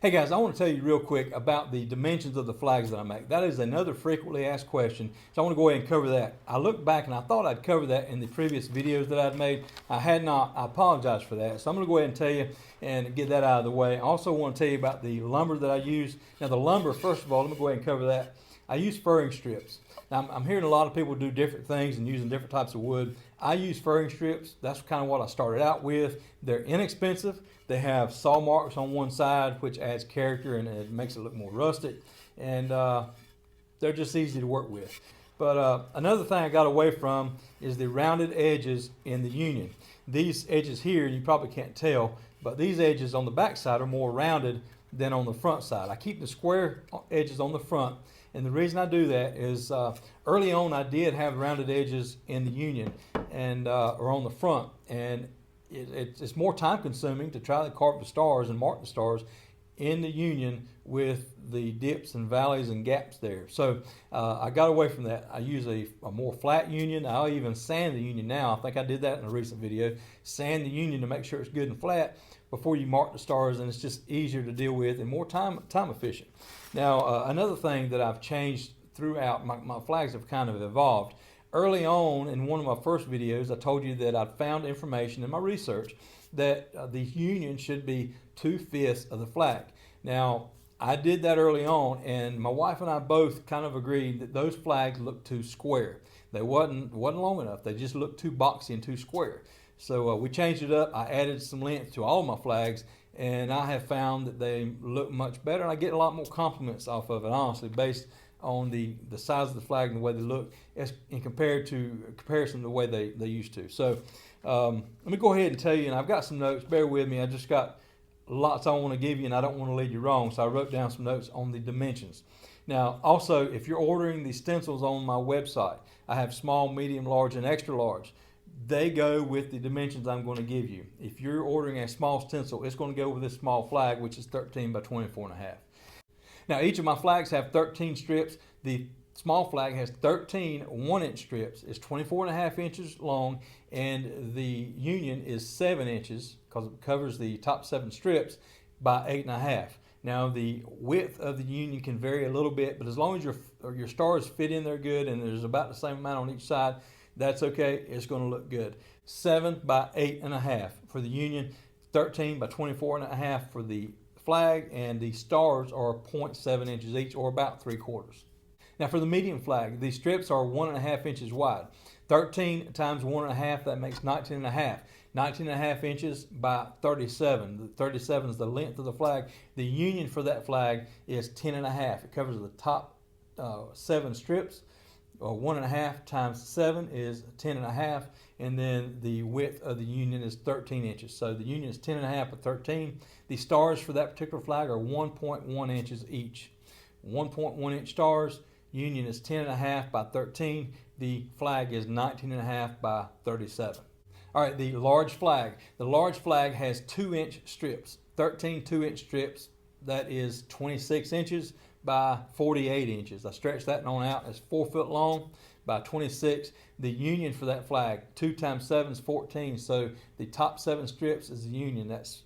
Hey guys, I want to tell you real quick about the dimensions of the flags that I make. That is another frequently asked question, so I want to go ahead and cover that. I looked back and I thought I'd cover that in the previous videos that I'd made. I had not. I apologize for that. So I'm going to go ahead and tell you and get that out of the way. I also want to tell you about the lumber that I use. Now the lumber, first of all, let me go ahead and cover that. I use furring strips. Now I'm hearing a lot of people do different things and using different types of wood. I use furring strips. That's kind of what I started out with. They're inexpensive. They have saw marks on one side, which adds character and it makes it look more rustic. And they're just easy to work with. But another thing I got away from is the rounded edges in the union. These edges here, you probably can't tell, but these edges on the back side are more rounded than on the front side. I keep the square edges on the front. And the reason I do that is early on I did have rounded edges in the union and or on the front, and it's more time consuming to try to carve the stars and mark the stars in the union with the dips and valleys and gaps there. So I got away from that. I use a more flat union. I'll even sand the union now. I think I did that in a recent video. Sand the union to make sure it's good and flat before you mark the stars, and it's just easier to deal with and more time efficient. Now another thing that I've changed throughout, my flags have kind of evolved. Early on in one of my first videos, I told you that I'd found information in my research that the union should be 2/5 of the flag. Now, I did that early on, and my wife and I both kind of agreed that those flags looked too square. They wasn't long enough. They just looked too boxy and too square. So we changed it up. I added some length to all my flags, and I have found that they look much better, and I get a lot more compliments off of it, honestly, based on the size of the flag and the way they look as in comparison to the way they used to. So let me go ahead and tell you, and I've got some notes, bear with me, I just got lots I want to give you and I don't want to lead you wrong, so I wrote down some notes on the dimensions. Now also, if you're ordering the stencils on my website, I have small, medium, large, and extra large. They go with the dimensions I'm going to give you. If you're ordering a small stencil, it's going to go with this small flag, which is 13 by 24.5. Now each of my flags have 13 strips. The small flag has 13 1-inch strips. It's 24.5 inches long, and the union is 7 inches because it covers the top 7 strips by 8.5. Now the width of the union can vary a little bit, but as long as your stars fit in there good and there's about the same amount on each side, that's okay. It's going to look good. 7 by 8.5 for the union, 13 by 24.5 for the flag, and the stars are 0.7 inches each, or about 3/4. Now for the medium flag, the strips are 1.5 inches wide. 13 times 1.5, that makes 19.5. 19.5 inches by 37. The 37 is the length of the flag. The union for that flag is 10.5. It covers the top 7 strips. 1.5 times 7 is 10.5, and then the width of the union is 13 inches. So the union is 10.5 by 13. The stars for that particular flag are 1.1 inches each. 1.1 inch stars. Union is 10.5 by 13. The flag is 19.5 by 37. All right, the large flag. The large flag has 2-inch strips, 13 2-inch strips. That is 26 inches by 48 inches. I stretched that on out. It's 4 foot long by 26. The union for that flag, 2 times 7 is 14. So the top 7 strips is the union. That's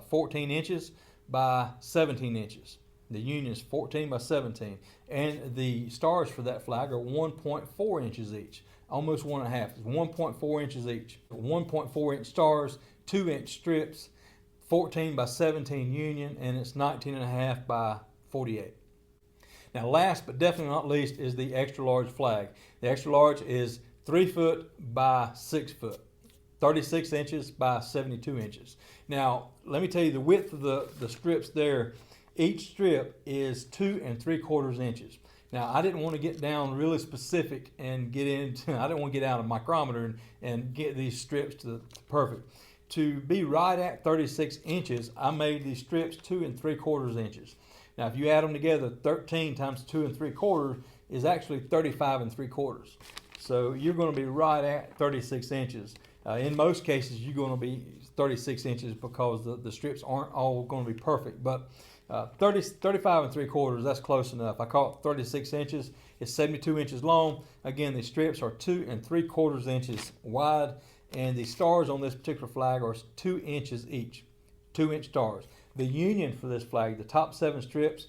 14 inches by 17 inches. The union is 14 by 17. And the stars for that flag are 1.4 inches each. Almost 1.5. It's 1.4 inches each. 1.4 inch stars, 2-inch strips, 14 by 17 union, and it's 19.5 by 48. Now last but definitely not least is the extra large flag. The extra large is 3 foot by 6 foot, 36 inches by 72 inches. Now let me tell you the width of the strips there. Each strip is 2 3/4 inches. Now I didn't want to get down really specific and get into, I didn't want to get out a micrometer and get these strips to perfect. To be right at 36 inches, I made these strips 2 3/4 inches. Now if you add them together, 13 times 2 3/4 is actually 35 3/4. So you're going to be right at 36 inches. In most cases you're going to be 36 inches because the strips aren't all going to be perfect, but 35 3/4, that's close enough. I call it 36 inches. It's 72 inches long. Again, the strips are 2 3/4 inches wide, and the stars on this particular flag are 2 inches each. 2-inch stars. The union for this flag, the top 7 strips,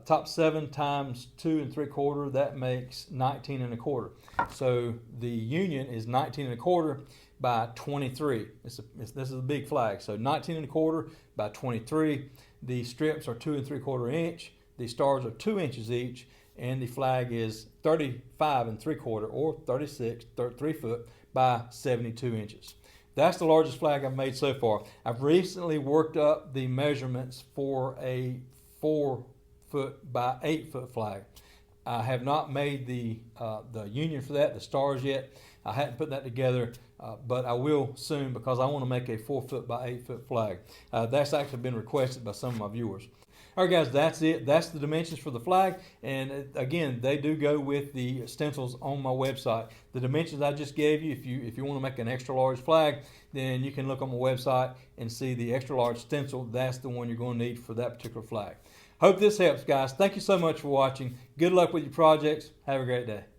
top 7 times 2 3/4, that makes 19 1/4. So the union is 19 1/4 by 23. This is a big flag. So 19 1/4 by 23. The strips are 2 3/4 inch. The stars are 2 inches each, and the flag is 35 3/4 or 3 foot by 72 inches. That's the largest flag I've made so far. I've recently worked up the measurements for a 4 foot by 8 foot flag. I have not made the union for that, the stars yet. I hadn't put that together, but I will soon because I want to make a 4 foot by 8 foot flag. That's actually been requested by some of my viewers. All right, guys, that's it. That's the dimensions for the flag. And again, they do go with the stencils on my website. The dimensions I just gave you, if you want to make an extra large flag, then you can look on my website and see the extra large stencil. That's the one you're going to need for that particular flag. Hope this helps, guys. Thank you so much for watching. Good luck with your projects. Have a great day.